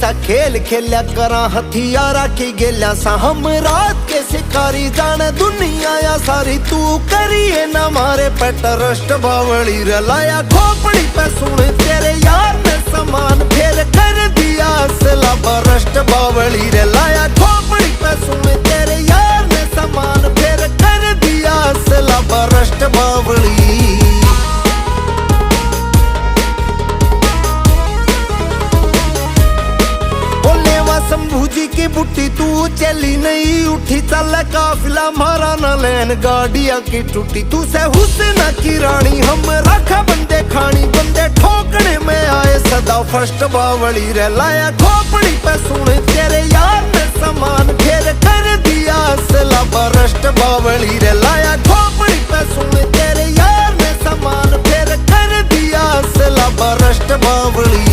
सा खेल खेल्या करा हथियारा की गेल्या सा हम रात के शिकारी जाने दुनिया या सारी तू करिए ना मारे पे ट्रस्ट बावली रलाया खोपड़ी पे सुन तेरे यार ने समान फिर कर दिया असला बरस्ट बावली रलाया खोपड़ी पे सुन तेरे यार ने समान फिर कर दिया असला बरस्ट बावली। शंभू जी की बुट्टी तू चली नहीं उठी चल काफिला मारा न लैन गाड़िया की टूटी तू से हुसैन की रानी हम रखा बंदे खानी बंदे ठोकने में आए सदा फर्स्ट बावली रे लाया खोपड़ी पे सुन तेरे यार ने समान फिर कर दिया असला बरस्ट बावली रे लाया खोपड़ी पे सुन तेरे यार ने समान फिर कर दिया असला बरस्ट बावली।